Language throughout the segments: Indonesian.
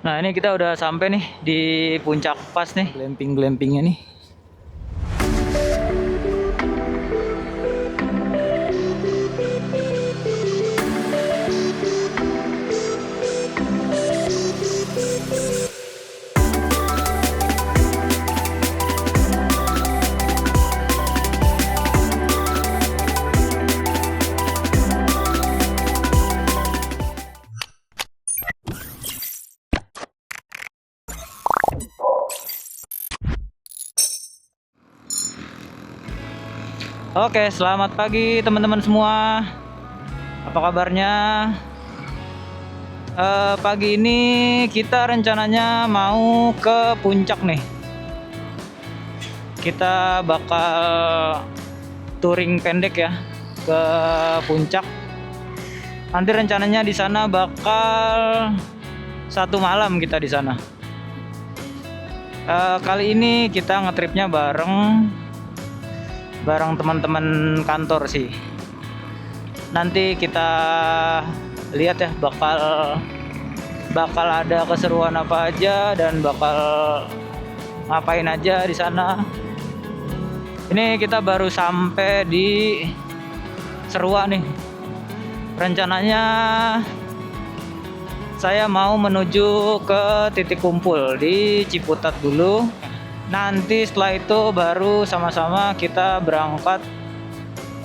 Nah, ini kita udah sampai nih di puncak pas nih, glamping-glampingnya nih. Oke, selamat pagi teman-teman semua. Apa kabarnya? Pagi ini kita rencananya mau ke puncak nih. Kita bakal touring pendek ya ke puncak. Nanti rencananya di sana bakal 1 malam kita di sana. Kali ini kita ngetripnya bareng teman-teman kantor sih. Nanti kita lihat ya bakal ada keseruan apa aja dan bakal ngapain aja di sana. Ini kita baru sampai di Serua nih. Rencananya saya mau menuju ke titik kumpul di Ciputat dulu. Nanti setelah itu baru sama-sama kita berangkat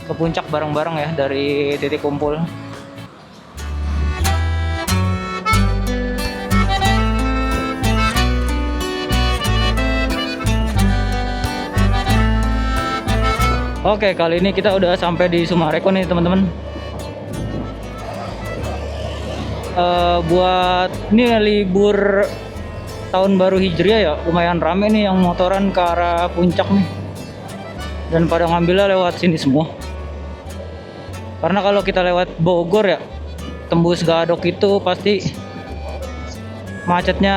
ke puncak bareng-bareng ya dari titik kumpul. Oke, kali ini kita udah sampai di Sumarekon nih teman-teman. Buat ini libur tahun baru Hijriah ya, lumayan rame nih yang motoran ke arah puncak nih. Dan pada ngambilnya lewat sini semua. Karena kalau kita lewat Bogor ya, tembus Gadok itu pasti macetnya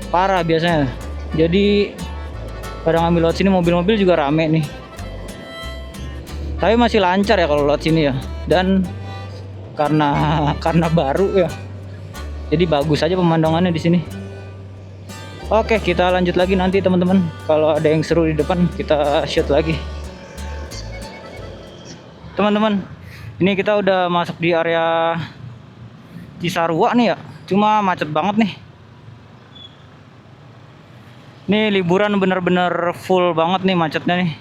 parah biasanya. Jadi pada ngambil lewat sini, mobil-mobil juga rame nih. Tapi masih lancar ya kalau lewat sini ya. Dan karena baru ya. Jadi bagus aja pemandangannya di sini. Oke, kita lanjut lagi nanti teman-teman. Kalau ada yang seru di depan, kita shoot lagi. Teman-teman, ini kita udah masuk di area Cisarua nih ya. Cuma macet banget nih. Ini liburan bener-bener full banget nih macetnya nih.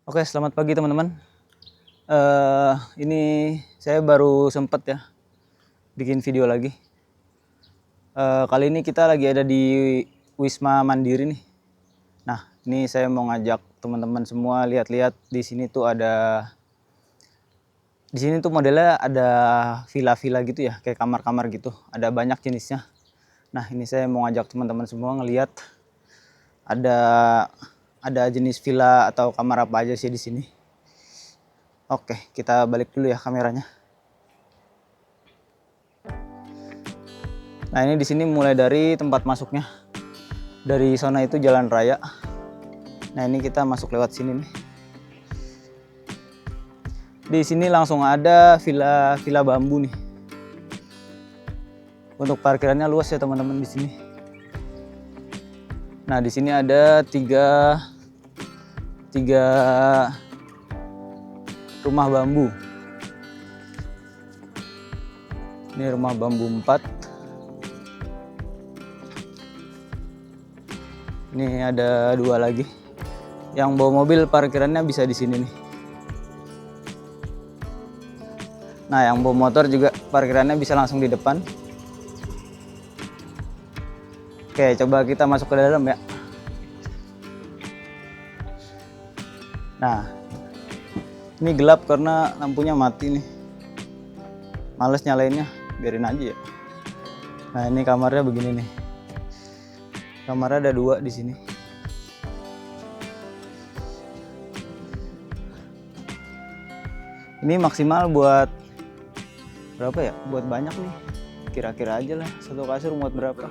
Oke, selamat pagi teman-teman. Ini saya baru sempet ya bikin video lagi. Kali ini kita lagi ada di Wisma Mandiri nih. Nah, ini saya mau ngajak teman-teman semua lihat-lihat di sini tuh modelnya ada villa-villa gitu ya, kayak kamar-kamar gitu. Ada banyak jenisnya. Nah, ini saya mau ngajak teman-teman semua ngelihat ada jenis villa atau kamar apa aja sih di sini. Oke, kita balik dulu ya kameranya. Nah, ini di sini mulai dari tempat masuknya. Dari sana itu jalan raya. Nah, ini kita masuk lewat sini nih. Di sini langsung ada villa bambu nih. Untuk parkirannya luas ya teman-teman di sini. Nah, di sini ada tiga rumah bambu. Ini rumah bambu 4. Ini ada 2 lagi. Yang bawa mobil parkirannya bisa di sini nih. Nah, yang bawa motor juga parkirannya bisa langsung di depan. Oke, coba kita masuk ke dalam ya. Nah, ini gelap karena lampunya mati nih. Males nyalainnya, biarin aja ya. Nah, ini kamarnya begini nih. Kamarnya ada 2 di sini. Ini maksimal buat Berapa ya? Buat banyak nih. Kira-kira aja lah, satu kasur muat berapa?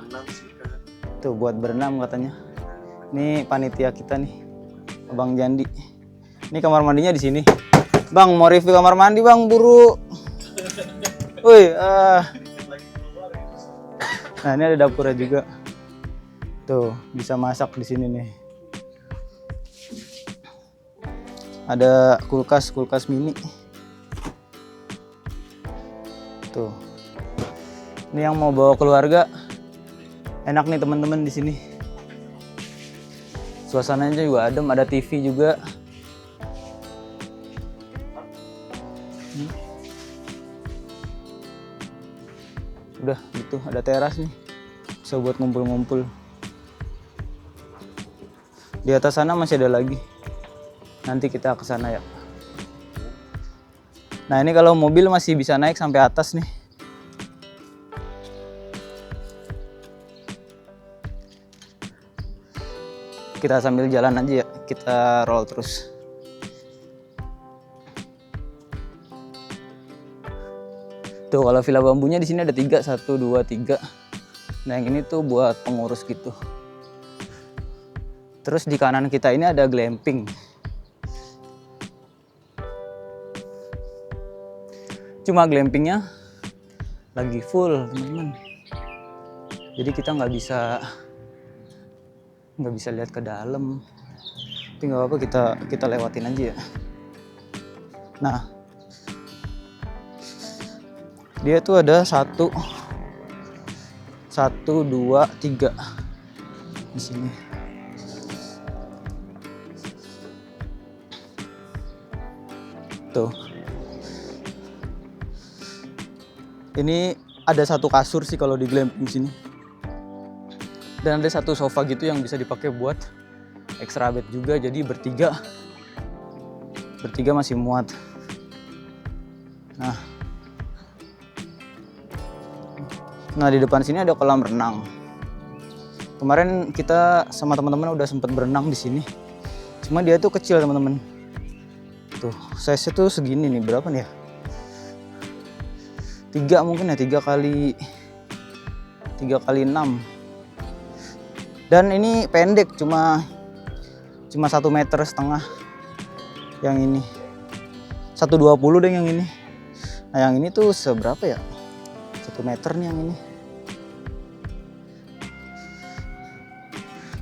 Tuh buat berenam katanya. Ini panitia kita nih, Abang Jandi. Ini kamar mandinya di sini. Bang, mau review kamar mandi bang, buru. Woi, nah ini ada dapurnya juga. Tuh bisa masak di sini nih. Ada kulkas mini. Tuh. Ini yang mau bawa keluarga, enak nih teman-teman di sini. Suasananya juga adem, ada TV juga. Udah gitu, ada teras nih. Bisa buat ngumpul-ngumpul. Di atas sana masih ada lagi. Nanti kita ke sana ya. Nah, ini kalau mobil masih bisa naik sampai atas nih. Kita sambil jalan aja ya, kita roll terus. Tuh kalau villa bambunya di sini ada 3, 1, 2, 3. Nah yang ini tuh buat pengurus gitu. Terus di kanan kita ini ada glamping. Cuma glampingnya lagi full teman-teman. Jadi kita nggak bisa lihat ke dalam. Tapi nggak apa-apa, kita lewatin aja ya. Nah, dia tuh ada 1, 2, 3 di sini. Tuh. Ini ada 1 kasur sih kalau di glamping sini. Dan ada 1 sofa gitu yang bisa dipakai buat extra bed juga, jadi bertiga masih muat. Nah di depan sini ada kolam renang. Kemarin kita sama teman-teman udah sempet berenang di sini. Cuma dia tuh kecil teman-teman. Tuh size-nya tuh segini nih, berapa nih ya? 3 mungkin ya, 3 kali 6. Dan ini pendek, cuma 1,5 meter yang ini. 1,20 deh yang ini. Nah yang ini tuh seberapa ya? 1 meter nih yang ini.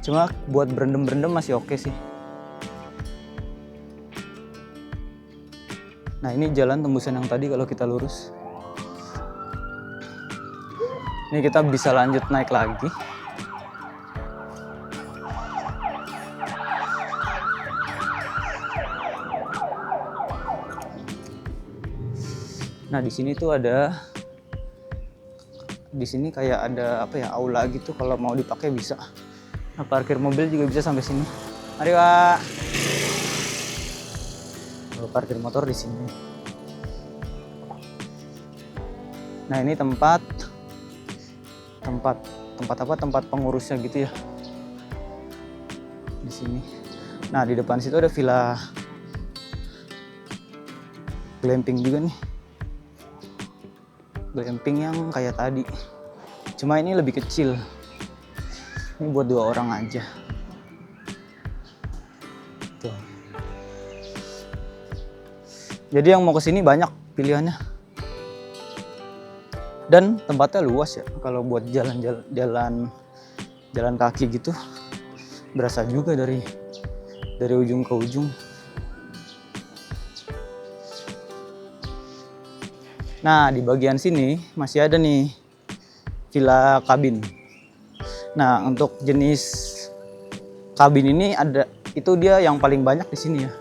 Cuma buat berendam masih oke sih. Nah ini jalan tembusan yang tadi kalau kita lurus. Ini kita bisa lanjut naik lagi. Nah di sini tuh ada, di sini kayak ada apa ya, aula gitu, kalau mau dipakai bisa. Nah parkir mobil juga bisa sampai sini. Mari Pak. Parkir motor di sini. Nah ini tempat apa, tempat pengurusnya gitu ya di sini. Nah di depan situ ada villa glamping juga nih, glamping yang kayak tadi, cuma ini lebih kecil. Ini buat 2 orang aja tuh. Jadi yang mau kesini banyak pilihannya. Dan tempatnya luas ya, kalau buat jalan kaki gitu berasa juga dari ujung ke ujung. Nah di bagian sini masih ada nih villa kabin. Nah untuk jenis kabin ini ada, itu dia yang paling banyak di sini ya.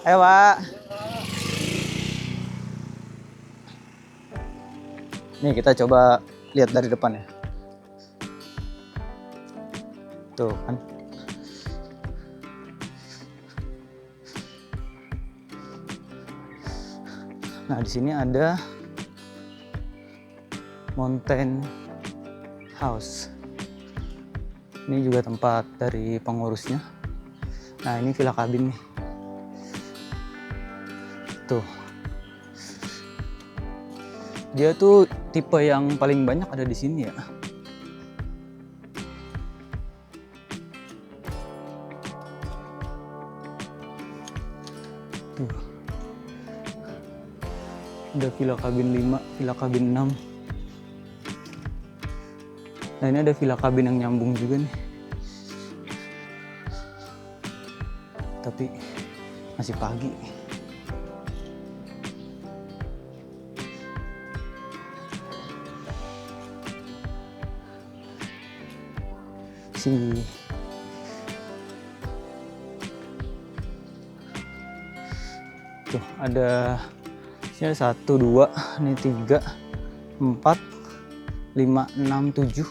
Ayo Pak. Nih kita coba lihat dari depan ya. Tuh kan. Nah di sini ada Mountain House. Ini juga tempat dari pengurusnya. Nah ini villa kabin nih. Tuh. Dia tuh tipe yang paling banyak ada di sini ya. Tuh. Ada villa kabin 5, villa kabin 6. Nah ini ada villa kabin yang nyambung juga nih. Tapi masih pagi. Tuh ada sini ada 1, 2, ini 3, 4, 5, 6, 7,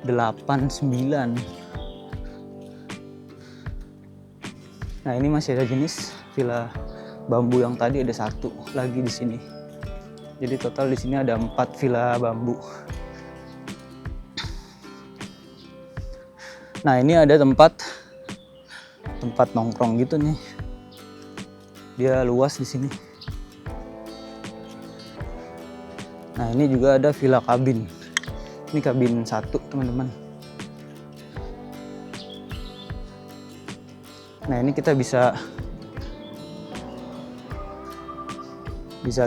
8, 9. Nah ini masih ada jenis villa bambu yang tadi, ada 1 lagi di sini. Jadi total di sini ada 4 villa bambu. Nah ini ada tempat nongkrong gitu nih. Dia luas di sini. Nah ini juga ada villa kabin. Ini kabin 1 teman-teman. Nah ini kita bisa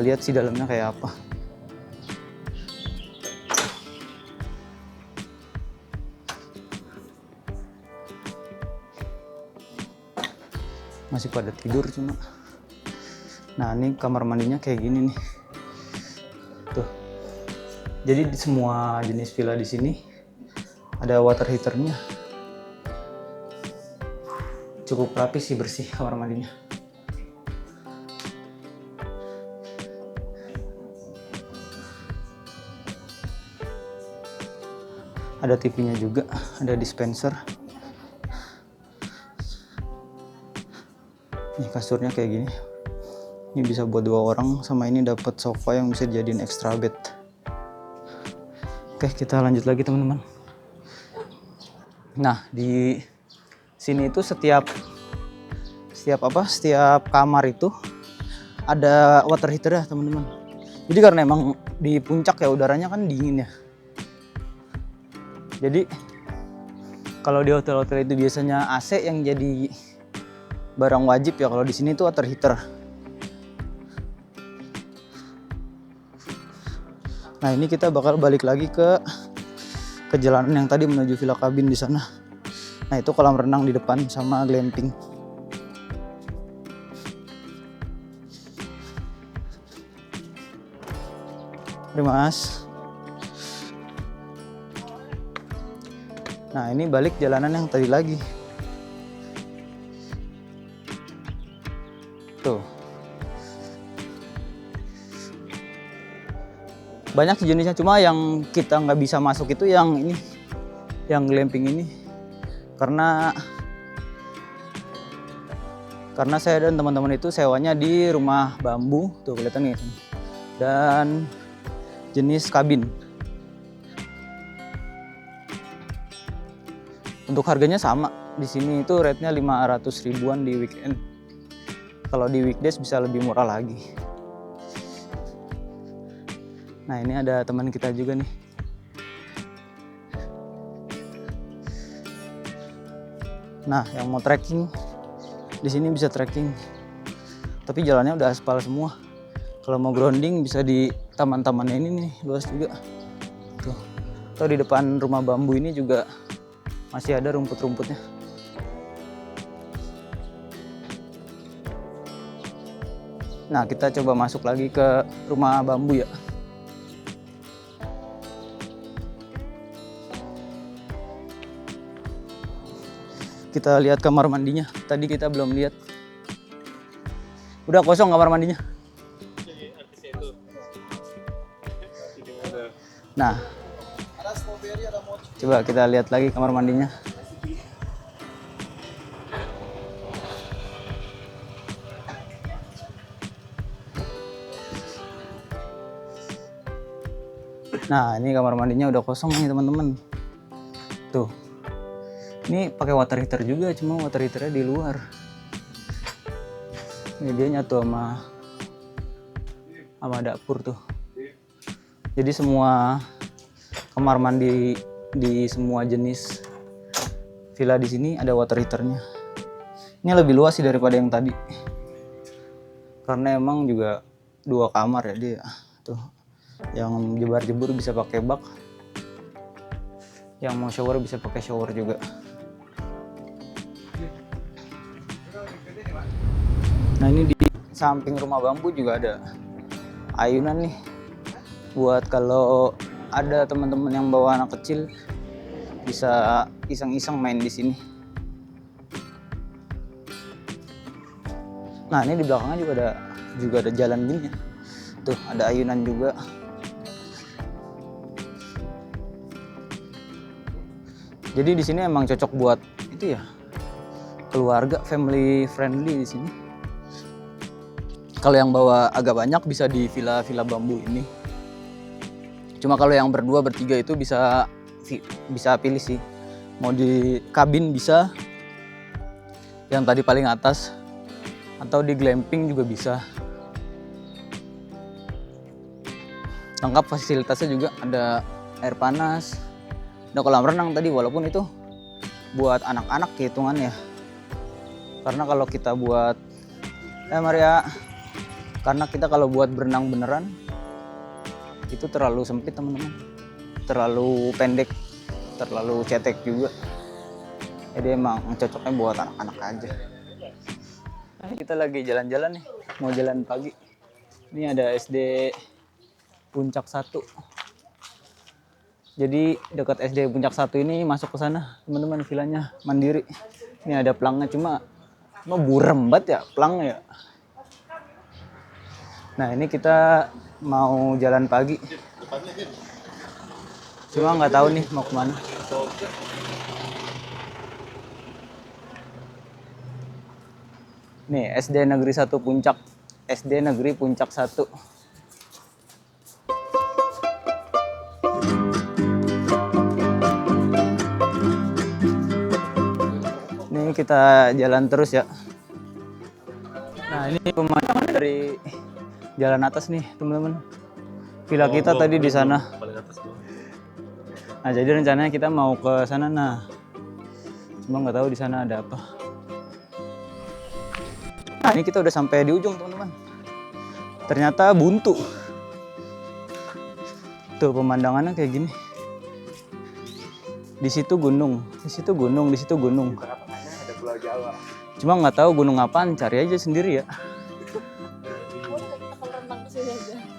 lihat sih dalamnya kayak apa. Masih pada tidur cuma. Nah ini kamar mandinya kayak gini nih. Tuh. Jadi di semua jenis villa di sini ada water heaternya. Cukup rapi sih, bersih kamar mandinya. Ada TV-nya juga, ada dispenser. Ini kasurnya kayak gini. Ini bisa buat 2 orang, sama ini dapat sofa yang bisa dijadiin extra bed. Oke, kita lanjut lagi teman-teman. Nah, di sini itu setiap kamar itu ada water heater ya, teman-teman. Jadi karena emang di puncak ya udaranya kan dingin ya. Jadi kalau di hotel-hotel itu biasanya AC yang jadi barang wajib ya, kalau di sini tuh water heater. Nah ini kita bakal balik lagi ke jalanan yang tadi menuju villa kabin di sana. Nah itu kolam renang di depan sama glamping. Terima kasih. Nah ini balik jalanan yang tadi lagi. Tuh. Banyak jenisnya, cuma yang kita nggak bisa masuk itu yang ini, yang glamping ini. Karena saya dan teman-teman itu sewanya di rumah bambu, tuh kelihatan nih. Dan jenis kabin. Untuk harganya sama, di sini itu rate-nya 500 ribuan di weekend. Kalau di weekdays bisa lebih murah lagi. Nah ini ada teman kita juga nih. Nah yang mau trekking di sini bisa trekking, tapi jalannya udah aspal semua. Kalau mau grounding bisa di taman-tamannya ini nih, luas juga. Tuh, atau di depan rumah bambu ini juga masih ada rumput-rumputnya. Nah kita coba masuk lagi ke rumah bambu ya. Kita lihat kamar mandinya. Tadi kita belum lihat. Udah kosong kamar mandinya. Nah, coba kita lihat lagi kamar mandinya. Nah, ini kamar mandinya udah kosong nih teman-teman. Tuh. Ini pakai water heater juga, cuma water heaternya di luar. Ini dia nyatu sama dapur tuh. Jadi semua kamar mandi di semua jenis villa di sini ada water heaternya. Ini lebih luas sih daripada yang tadi. Karena emang juga 2 kamar ya dia. Tuh. Yang jebar-jebur bisa pakai bak. Yang mau shower bisa pakai shower juga. Nah, ini di samping rumah bambu juga ada ayunan nih. Buat kalau ada teman-teman yang bawa anak kecil bisa iseng-iseng main di sini. Nah, ini di belakangnya juga ada jalan gini ya. Tuh, ada ayunan juga. Jadi di sini emang cocok buat itu ya. Keluarga, family friendly di sini. Kalau yang bawa agak banyak bisa di villa-villa bambu ini. Cuma kalau yang berdua, bertiga itu bisa pilih sih. Mau di kabin bisa. Yang tadi paling atas. Atau di glamping juga bisa. Lengkap fasilitasnya juga, ada air panas. Ada kolam renang tadi, walaupun itu buat anak-anak hitungannya. Karena kalau kita buat Maria, karena kita kalau buat berenang beneran itu terlalu sempit teman-teman, terlalu pendek, terlalu cetek juga. Jadi emang cocoknya buat anak-anak aja. Nah, kita lagi jalan-jalan nih, mau jalan pagi. Ini ada SD Puncak 1. Jadi dekat SD Puncak 1 ini masuk ke sana, teman-teman, villanya mandiri. Ini ada pelangnya, cuma burem banget ya pelangnya ya. Nah, ini kita mau jalan pagi. Cuma nggak tahu nih mau kemana. Nih, SD Negeri 1 Puncak. SD Negeri Puncak 1. Ini kita jalan terus ya. Nah, ini pemandangan dari jalan atas nih, teman-teman. Villa kita tadi di sana. Nah, jadi rencananya kita mau ke sana. Nah, cuma nggak tahu di sana ada apa. Nah, ini kita udah sampai di ujung, teman-teman. Ternyata buntu. Tuh pemandangannya kayak gini. Di situ gunung, di situ gunung, di situ gunung. Ada Pulau Jawa. Cuma nggak tahu gunung apaan, cari aja sendiri ya.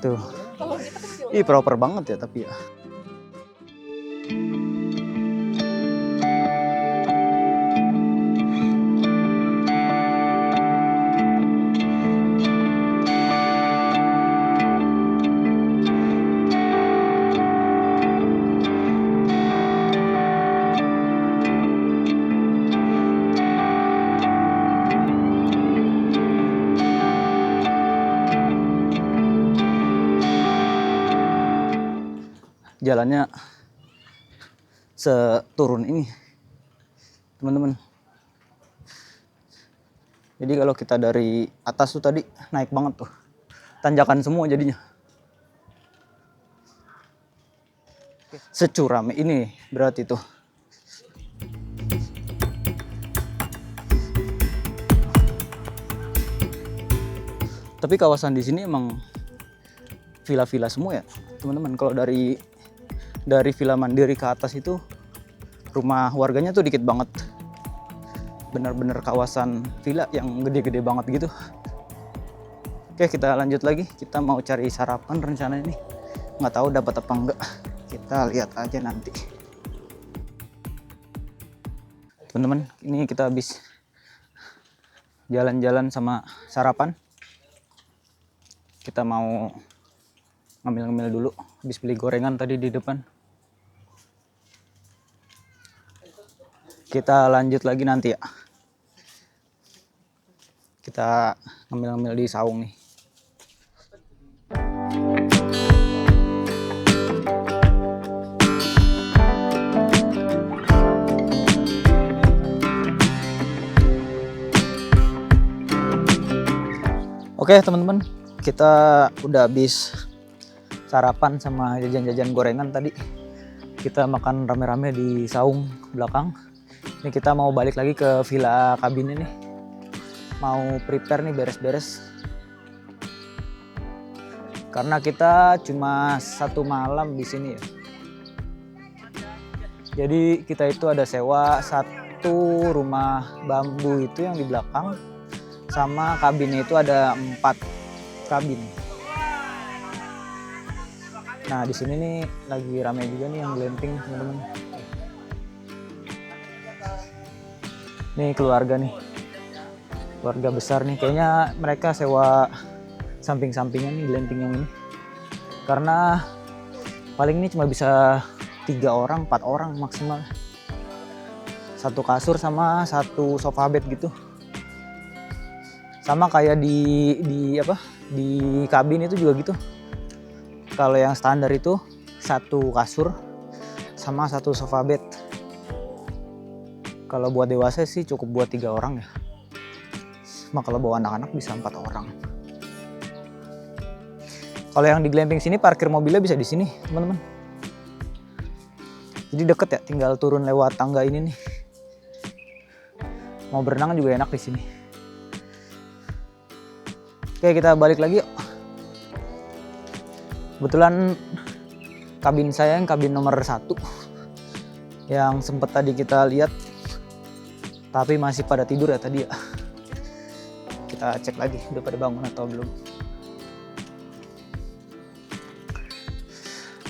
Tuh. Ih, proper banget ya tapi ya. Jalannya seturun ini, teman-teman. Jadi kalau kita dari atas tuh tadi naik banget tuh, tanjakan semua jadinya. Securam ini berarti tuh. Tapi kawasan di sini emang villa-villa semua ya, teman-teman. Kalau dari villa mandiri ke atas itu rumah warganya tuh dikit banget. Bener-bener kawasan villa yang gede-gede banget gitu. Oke, kita lanjut lagi. Kita mau cari sarapan rencana ini. Nggak tahu dapat apa enggak. Kita lihat aja nanti. Teman-teman, ini kita habis jalan-jalan sama sarapan. Kita mau ngambil-ngambil dulu. Habis beli gorengan tadi di depan. Kita lanjut lagi nanti ya. Kita ngambil-ngambil di saung nih. Oke teman-teman, kita udah habis sarapan sama jajan-jajan gorengan tadi. Kita makan rame-rame di saung belakang. Ini kita mau balik lagi ke villa kabin ini. Mau prepare nih, beres-beres. Karena kita cuma 1 malam di sini ya. Jadi kita itu ada sewa 1 rumah bambu itu yang di belakang, sama kabinnya itu ada 4 kabin. Nah di sini nih lagi ramai juga nih yang glamping teman-teman. Nih keluarga nih, keluarga besar nih. Kayaknya mereka sewa samping-sampingan nih glamping yang ini. Karena paling ini cuma bisa 3 orang, 4 orang maksimal. 1 kasur sama 1 sofa bed gitu. Sama kayak di kabin itu juga gitu. Kalau yang standar itu 1 kasur sama 1 sofa bed. Kalau buat dewasa sih cukup buat 3 orang ya. Cuma kalau bawa anak-anak bisa 4 orang. Kalau yang di glamping sini parkir mobilnya bisa di sini, teman-teman. Jadi deket ya, tinggal turun lewat tangga ini nih. Mau berenang juga enak di sini. Oke, kita balik lagi yuk. Kebetulan kabin saya yang kabin nomor 1 yang sempat tadi kita lihat, tapi masih pada tidur ya tadi ya. Kita cek lagi udah pada bangun atau belum.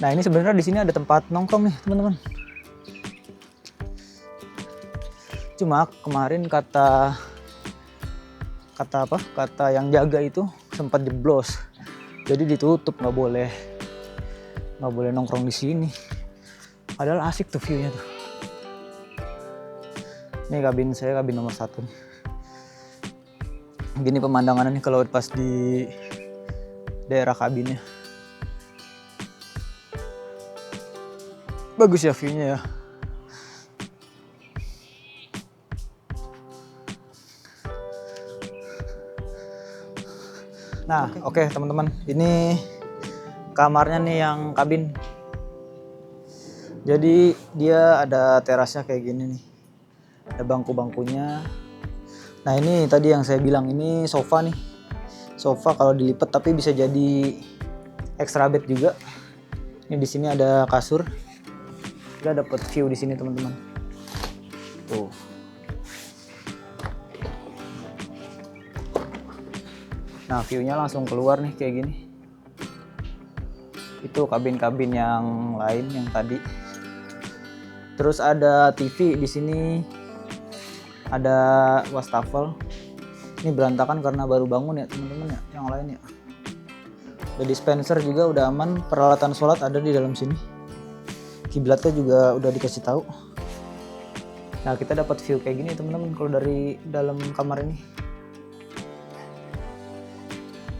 Nah ini sebenarnya di sini ada tempat nongkrong nih teman-teman. Cuma kemarin kata yang jaga itu sempat jeblos. Jadi ditutup, nggak boleh nongkrong di sini. Padahal asik tuh view-nya tuh. Ini kabin saya, kabin nomor 1 nih. Gini pemandangannya nih kalau pas di daerah kabinnya. Bagus ya view-nya ya. Nah, oke teman-teman, ini kamarnya nih yang kabin. Jadi dia ada terasnya kayak gini nih. Ada bangku-bangkunya. Nah, ini tadi yang saya bilang, ini sofa nih. Sofa kalau dilipat tapi bisa jadi extra bed juga. Ini di sini ada kasur. Kita dapat view di sini, teman-teman. Tuh. Nah view-nya langsung keluar nih kayak gini. Itu kabin-kabin yang lain yang tadi. Terus ada TV di sini. Ada wastafel. Ini berantakan karena baru bangun ya teman-teman ya, yang lain ya. Ada dispenser juga udah aman, peralatan sholat ada di dalam sini. Kiblatnya juga udah dikasih tahu. Nah kita dapat view kayak gini teman-teman kalau dari dalam kamar ini.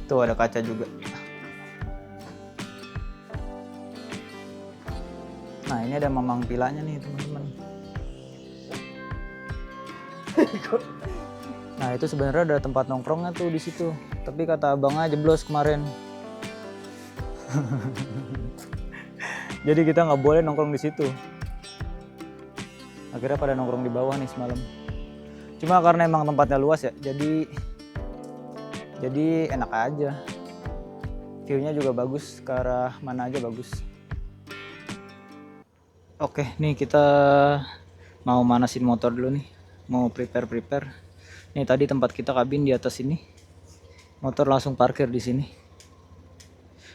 Tuh ada kaca juga. Nah ini ada mamang pilanya nih teman-teman. Nah itu sebenarnya ada tempat nongkrongnya tuh di situ. Tapi kata abangnya jeblos kemarin. Jadi kita nggak boleh nongkrong di situ. Akhirnya pada nongkrong di bawah nih semalam. Cuma karena emang tempatnya luas ya, jadi enak aja. View-nya juga bagus, ke arah mana aja bagus. Oke, nih kita mau manasin motor dulu nih. Mau prepare. Nih tadi tempat kita kabin di atas ini. Motor langsung parkir di sini.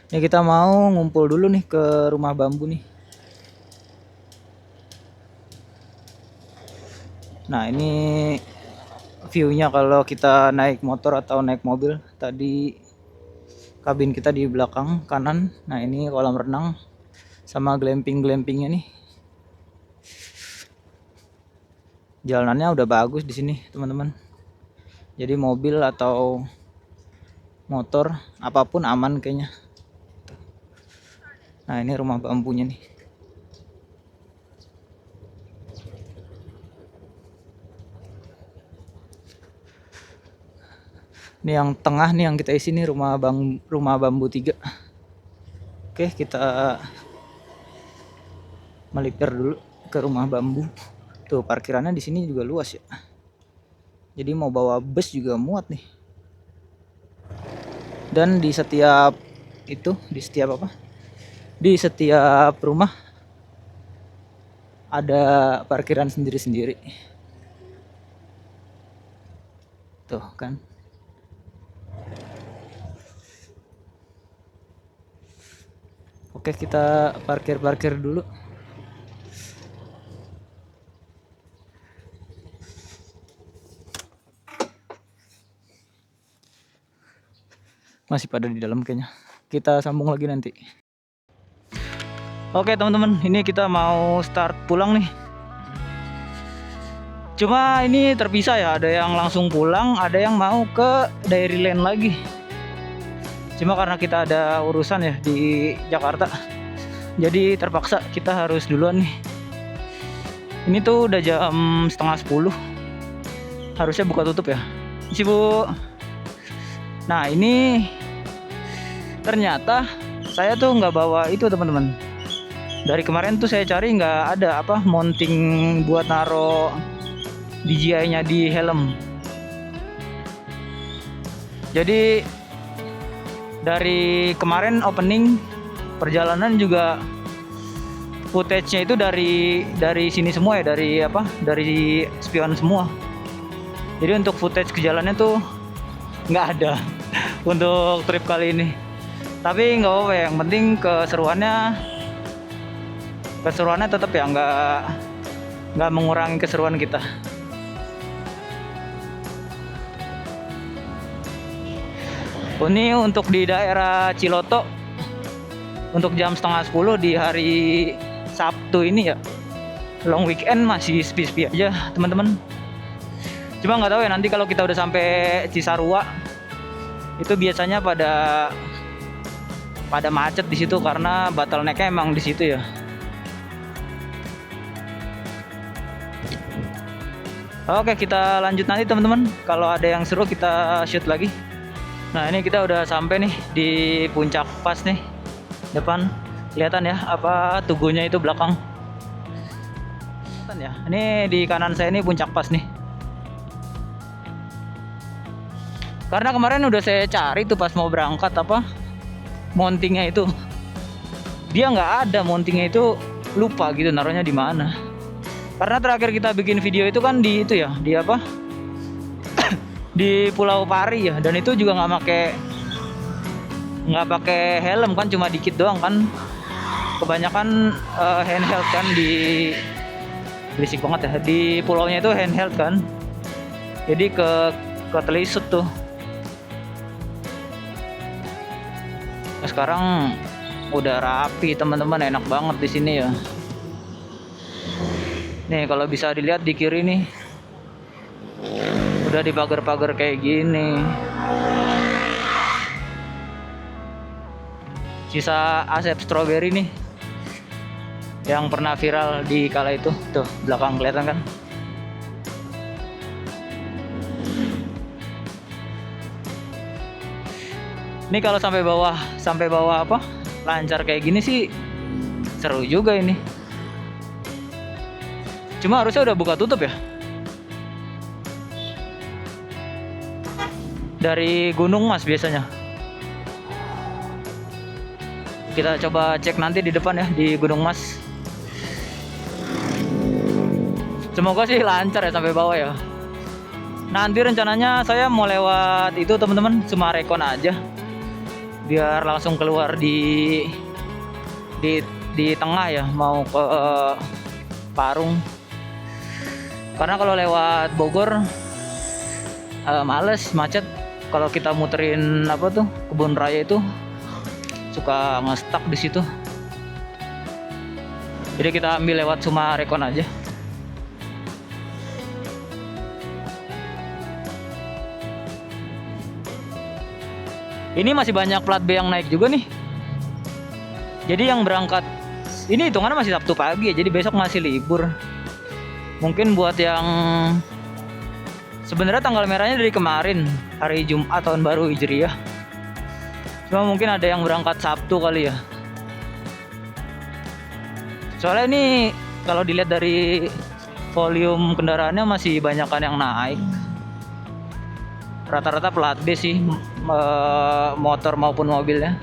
Nih kita mau ngumpul dulu nih ke rumah bambu nih. Nah, ini view-nya kalau kita naik motor atau naik mobil. Tadi kabin kita di belakang kanan. Nah ini kolam renang sama glampingnya nih. Jalanannya udah bagus di sini teman-teman. Jadi mobil atau motor apapun aman kayaknya. Nah ini rumah bambunya nih. Ini yang tengah nih yang kita isi nih rumah bambu 3. Oke, kita melipir dulu ke rumah bambu. Tuh parkirannya di sini juga luas ya. Jadi mau bawa bus juga muat nih. Dan di setiap Di setiap rumah ada parkiran sendiri-sendiri. Tuh kan. Oke, kita parkir dulu. Masih pada di dalam kayaknya. Kita sambung lagi nanti. Oke teman-teman, ini kita mau start pulang nih. Cuma ini terpisah ya, ada yang langsung pulang, ada yang mau ke Dairyland lagi. Cuma karena kita ada urusan ya di Jakarta, jadi terpaksa kita harus duluan nih. Ini tuh udah jam 9:30, harusnya buka tutup ya. Isi Bu. Nah ini ternyata saya tuh nggak bawa itu teman-teman. Dari kemarin tuh saya cari nggak ada mounting buat naro DJI-nya di helm. Jadi dari kemarin opening perjalanan juga footage-nya itu dari sini semua ya, dari spion semua. Jadi untuk footage ke jalannya tuh nggak ada untuk trip kali ini. Tapi nggak apa-apa, yang penting keseruannya tetap ya, nggak mengurangi keseruan kita. Ini untuk di daerah Ciloto untuk jam 9:30 di hari Sabtu ini ya, long weekend masih sepi-sepi aja teman-teman. Cuma nggak tahu ya, nanti kalau kita udah sampai Cisarua itu biasanya pada macet di situ karena bottleneck-nya emang di situ ya. Oke, kita lanjut nanti teman-teman. Kalau ada yang seru kita shoot lagi. Nah ini kita udah sampai nih di puncak pas nih. Depan kelihatan ya tugunya itu belakang. Kelihatan ya. Ini di kanan saya ini puncak pas nih. Karena kemarin udah saya cari tuh pas mau berangkat mountingnya itu. Dia nggak ada mountingnya itu, lupa gitu naruhnya di mana. Karena terakhir kita bikin video itu kan di di Pulau Pari ya, dan itu juga nggak pakai helm kan, cuma dikit doang kan. Kebanyakan handheld kan, berisik banget ya. Di pulaunya itu handheld kan. Jadi ke telisut tuh. Nah, sekarang udah rapi teman-teman, enak banget di sini ya. Nih kalau bisa dilihat di kiri nih, udah dipagar-pagar kayak gini. Sisa Asep Strawberry nih yang pernah viral di kala itu. Tuh belakang kelihatan kan. Ini kalau sampai bawah lancar kayak gini sih seru juga ini. Cuma harusnya udah buka tutup ya. Dari Gunung Mas biasanya. Kita coba cek nanti di depan ya, di Gunung Mas. Semoga sih lancar ya sampai bawah ya. Nanti rencananya saya mau lewat itu teman-teman, Sumarekon aja. Biar langsung keluar di tengah ya, mau ke Parung. Karena kalau lewat Bogor males, macet. Kalau kita muterin Kebun Raya itu suka nge-stuck di situ. Jadi kita ambil lewat Sumarekon aja. Ini masih banyak plat B yang naik juga nih. Jadi yang berangkat ini hitungannya masih Sabtu pagi ya, jadi besok masih libur. Mungkin buat yang sebenarnya tanggal merahnya dari kemarin, hari Jumat tahun baru Hijriah. Cuma mungkin ada yang berangkat Sabtu kali ya. Soalnya ini kalau dilihat dari volume kendaraannya masih banyakan yang naik. Rata-rata plat B sih, motor maupun mobilnya.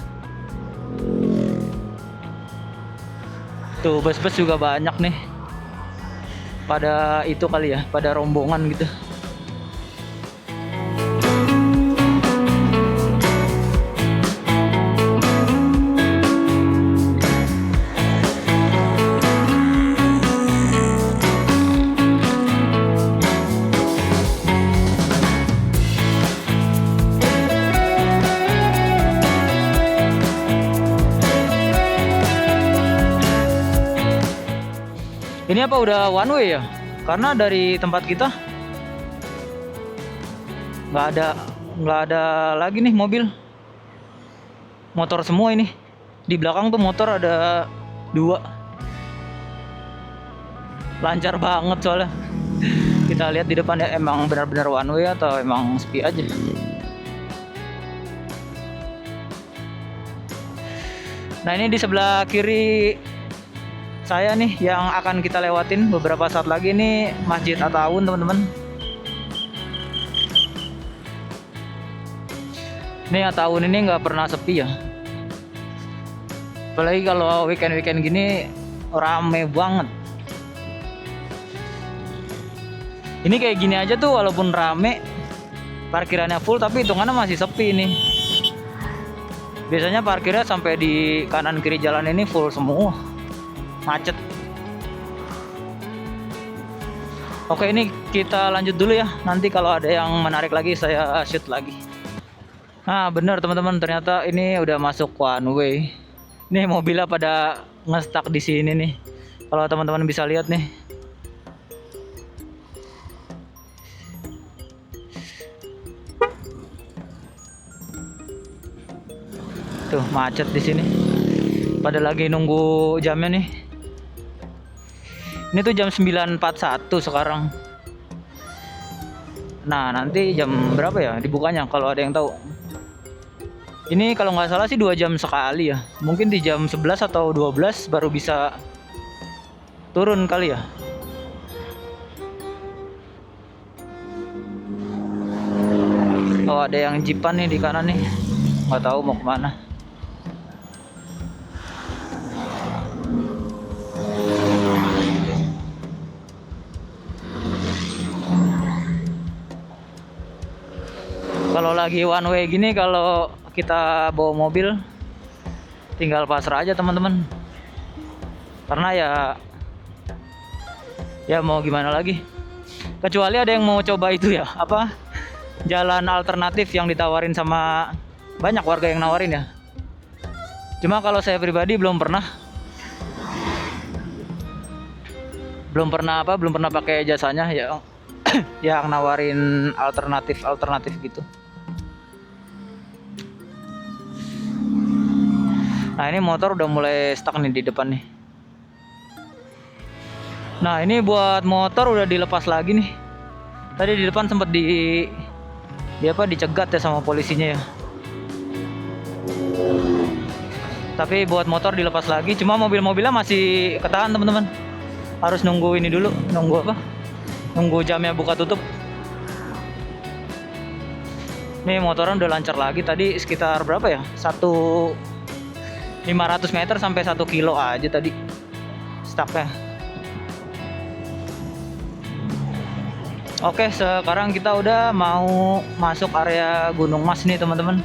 Tuh bus-bus juga banyak nih. Pada itu kali ya, pada rombongan gitu. Ini apa udah one way ya? Karena dari tempat kita nggak ada lagi nih mobil, motor semua ini. Di belakang tuh motor ada 2. Lancar banget soalnya. Kita lihat di depan ya, emang benar-benar one way atau emang sepi aja. Nah ini di sebelah kiri saya nih yang akan kita lewatin beberapa saat lagi nih Masjid At-Ta'awun teman-teman. Ini At-Ta'awun ini nggak pernah sepi ya. Apalagi kalau weekend gini rame banget. Ini kayak gini aja tuh walaupun rame, parkirannya full tapi hitungannya masih sepi nih. Biasanya parkirnya sampai di kanan kiri jalan ini full semua. Macet. Oke, ini kita lanjut dulu ya. Nanti kalau ada yang menarik lagi saya shoot lagi. Nah bener teman-teman, ternyata ini udah masuk one way. Nih mobilnya pada nge-stuck di sini nih. Kalau teman-teman bisa lihat nih. Tuh macet di sini. Pada lagi nunggu jamnya nih. Ini tuh jam 9.41 sekarang. Nah nanti jam berapa ya dibukanya kalau ada yang tahu. Ini kalau nggak salah sih 2 jam sekali ya. Mungkin di jam 11 atau 12 baru bisa turun kali ya. Oh ada yang jipan nih di kanan nih. Nggak tahu mau kemana. Kalau lagi one way gini, kalau kita bawa mobil tinggal pasrah aja teman-teman. Karena ya mau gimana lagi. Kecuali ada yang mau coba itu ya, apa? Jalan alternatif yang ditawarin sama banyak warga yang nawarin ya. Cuma kalau saya pribadi belum pernah pakai jasanya ya. Yang nawarin alternatif gitu. Nah ini motor udah mulai stuck nih di depan nih. Nah ini buat motor udah dilepas lagi nih. Tadi di depan sempat dicegat ya sama polisinya ya. Tapi buat motor dilepas lagi. Cuma mobil-mobilnya masih ketahan teman-teman. Harus nunggu ini dulu. Nunggu jamnya buka tutup. Nih motoran udah lancar lagi. Tadi sekitar berapa ya? 500 meter sampai 1 kilo aja tadi stucknya. Oke, sekarang kita udah mau masuk area Gunung Mas nih teman-teman.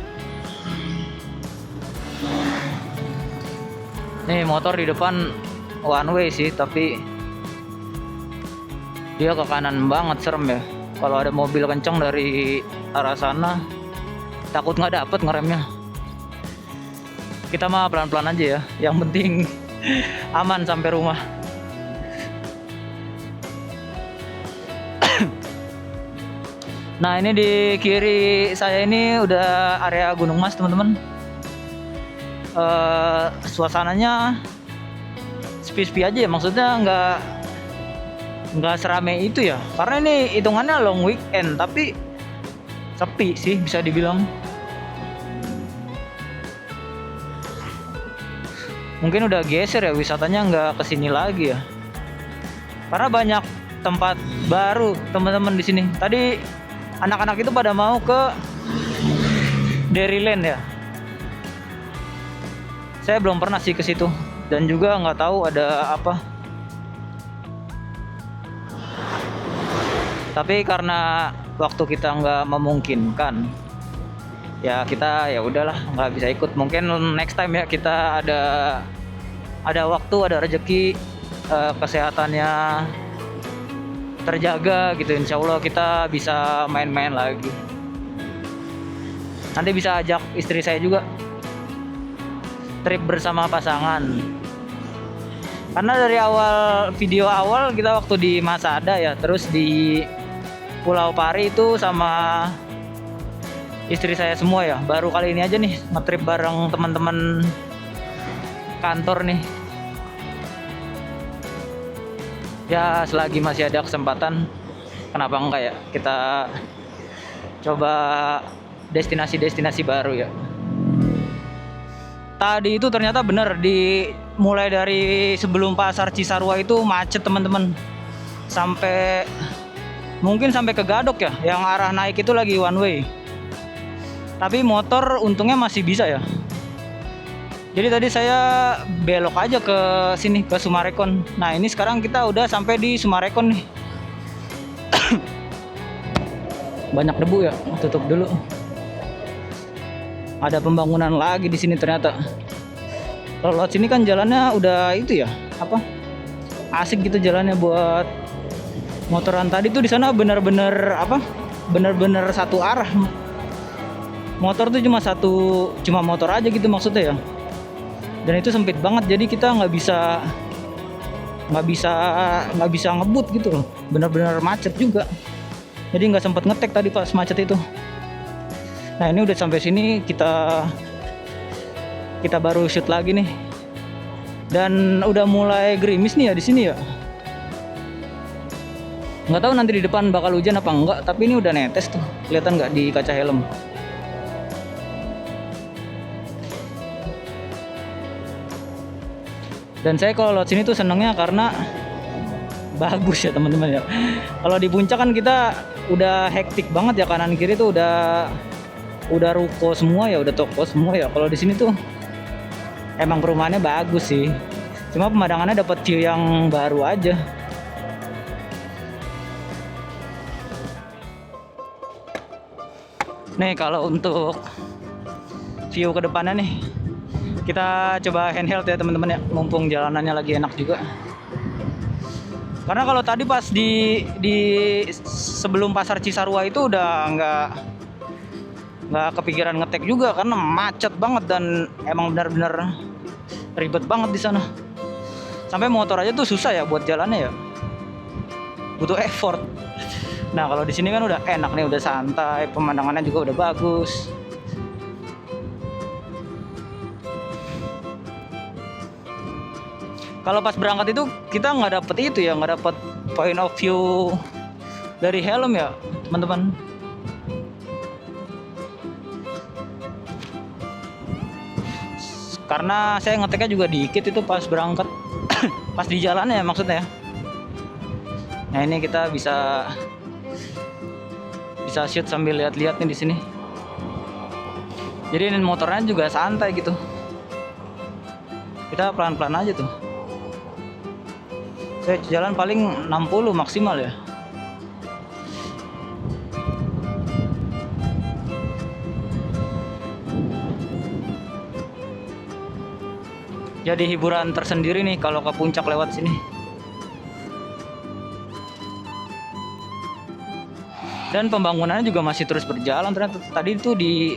Nih motor di depan one way sih, tapi dia ke kanan banget, serem ya. Kalau ada mobil kenceng dari arah sana, takut nggak dapet ngeremnya. Kita mah pelan-pelan aja ya. Yang penting aman sampai rumah. Nah ini di kiri saya ini udah area Gunung Mas teman-teman. Suasananya sepi-sepi aja ya. Maksudnya nggak serame itu ya. Karena ini hitungannya long weekend tapi sepi sih bisa dibilang. mungkin udah geser ya, wisatanya nggak kesini lagi ya, karena banyak tempat baru teman-teman di sini. Tadi anak-anak itu pada mau ke Dairyland ya. Saya belum pernah sih ke situ dan juga nggak tahu ada apa. Tapi karena waktu kita nggak memungkinkan, ya kita ya udahlah nggak bisa ikut. Mungkin next time ya, kita ada waktu, ada rezeki, kesehatannya terjaga gitu, insya Allah kita bisa main-main lagi. Nanti bisa ajak istri saya juga trip bersama pasangan, karena dari video awal kita waktu di Masada ya, terus di Pulau Pari itu sama istri saya semua ya. Baru kali ini aja nih ngetrip bareng teman-teman kantor nih. Ya selagi masih ada kesempatan, kenapa enggak ya kita coba destinasi-destinasi baru ya. Tadi itu ternyata bener, mulai dari sebelum pasar Cisarua itu macet teman-teman, mungkin sampai ke Gadok ya, yang arah naik itu lagi one way. Tapi motor untungnya masih bisa ya. Jadi tadi saya belok aja ke sini, ke Sumarekon. Nah ini sekarang kita udah sampai di Sumarekon nih. Banyak debu ya, tutup dulu. Ada pembangunan lagi di sini ternyata. Kalau lewat sini kan jalannya udah itu ya, apa? Asik gitu jalannya buat motoran. Tadi tuh di sana bener-bener apa? Bener-bener satu arah. Motor tuh cuma motor aja gitu maksudnya ya. Dan itu sempit banget, jadi kita nggak bisa ngebut gitu loh. Bener-bener macet juga. Jadi nggak sempet ngetek tadi pas macet itu. Nah ini udah sampai sini, kita baru shoot lagi nih, dan udah mulai gerimis nih ya di sini ya. Nggak tahu nanti di depan bakal hujan apa enggak, tapi ini udah netes tuh, kelihatan nggak di kaca helm. Dan saya kalau lewat sini tuh senengnya karena bagus ya teman-teman ya. Kalau di puncak kan kita udah hektik banget ya, kanan kiri tuh udah ruko semua ya, udah toko semua ya. Kalau di sini tuh emang perumahannya bagus sih, cuma pemandangannya dapat view yang baru aja. Nih kalau untuk view ke depannya nih, kita coba handheld ya teman-teman ya, mumpung jalanannya lagi enak juga. Karena kalau tadi pas di sebelum pasar Cisarua itu udah nggak kepikiran ngetek juga karena macet banget dan emang benar-benar ribet banget di sana. Sampai motor aja tuh susah ya buat jalannya ya, butuh effort. Nah kalau di sini kan udah enak nih, udah santai, pemandangannya juga udah bagus. Kalau pas berangkat itu kita nggak dapet itu ya, nggak dapet point of view dari helm ya teman-teman. Karena saya ngeteknya juga dikit itu pas berangkat, pas di jalan ya maksudnya. Nah ini kita bisa shoot sambil lihat-lihat nih di sini. Jadi ini motornya juga santai gitu. Kita pelan-pelan aja tuh. Saya jalan paling 60 maksimal ya. Jadi hiburan tersendiri nih kalau ke puncak lewat sini. Dan pembangunannya juga masih terus berjalan. Ternyata tadi itu di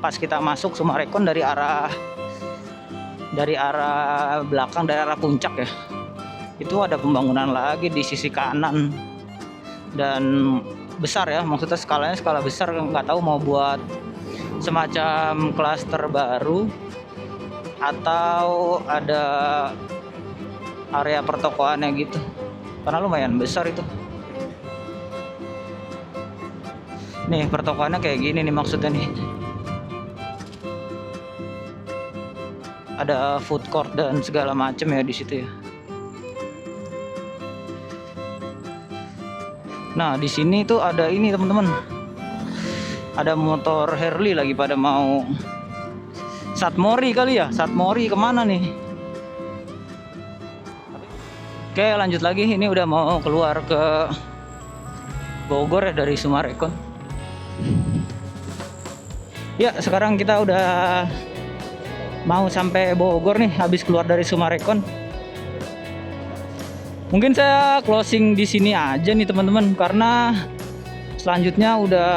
pas kita masuk Sumarekon dari arah belakang, dari arah puncak ya, itu ada pembangunan lagi di sisi kanan dan besar ya, maksudnya skala besar. Nggak tahu mau buat semacam klaster baru atau ada area pertokoannya gitu, karena lumayan besar itu. Nih pertokoannya kayak gini nih maksudnya nih. ada food court dan segala macam ya di situ ya. Nah, di sini tuh ada ini teman-teman. Ada motor Harley lagi pada mau Satmori kali ya. Satmori kemana nih? Oke, lanjut lagi. Ini udah mau keluar ke Bogor ya dari Summarecon. Ya, sekarang kita udah mau sampai Bogor nih, habis keluar dari Summarecon. Mungkin saya closing di sini aja nih teman-teman, karena selanjutnya udah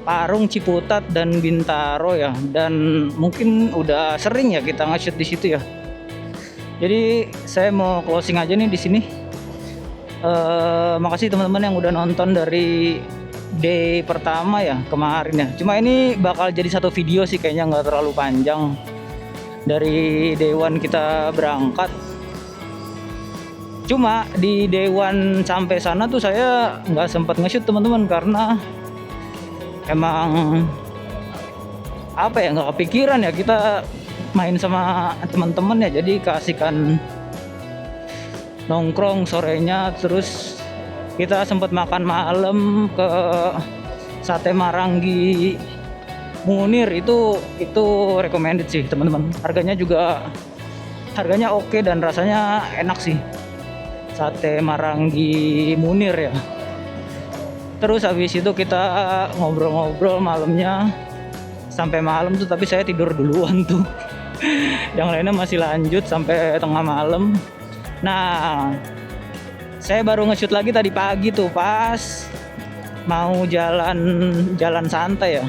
Parung, Ciputat dan Bintaro ya, dan mungkin udah sering ya kita nge-shoot di situ ya. Jadi saya mau closing aja nih di sini. Makasih teman-teman yang udah nonton dari day pertama ya kemarin ya. Cuma ini bakal jadi satu video sih, kayaknya nggak terlalu panjang. Dari day one kita berangkat. Cuma di day one sampai sana tuh saya nggak sempat nge-shoot teman-teman, karena emang apa ya, nggak kepikiran ya kita main sama teman-teman ya. Jadi keasikan nongkrong sorenya, terus kita sempat makan malam ke Sate Maranggi Munir. Itu recommended sih teman-teman. Harganya oke dan rasanya enak sih, Sate Maranggi Munir ya. Terus habis itu kita ngobrol-ngobrol malamnya sampai malam tuh, tapi saya tidur duluan tuh. Yang lainnya masih lanjut sampai tengah malam. Nah, saya baru nge-shoot lagi tadi pagi tuh pas mau jalan santai ya.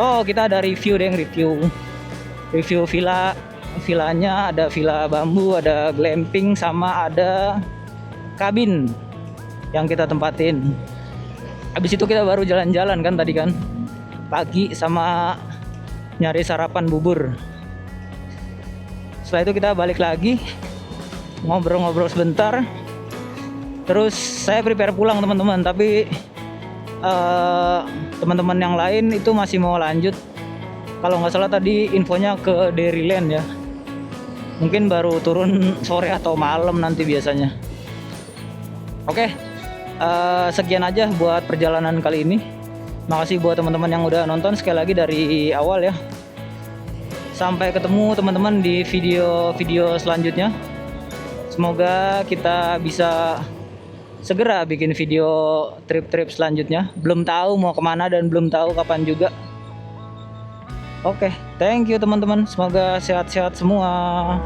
Oh, kita ada review villanya. Ada villa bambu, ada glamping, sama ada kabin yang kita tempatin. Habis itu kita baru jalan-jalan kan tadi kan pagi, sama nyari sarapan bubur. Setelah itu kita balik lagi ngobrol-ngobrol sebentar. Terus saya prepare pulang teman-teman, tapi teman-teman yang lain itu masih mau lanjut. Kalau nggak salah tadi infonya ke Dairyland ya. Mungkin baru turun sore atau malam nanti biasanya. Oke, sekian aja buat perjalanan kali ini. Makasih buat teman-teman yang udah nonton sekali lagi dari awal ya. Sampai ketemu teman-teman di video selanjutnya. Semoga kita bisa segera bikin video trip-trip selanjutnya. Belum tahu mau kemana dan belum tahu kapan juga. Oke, thank you teman-teman. Semoga sehat-sehat semua.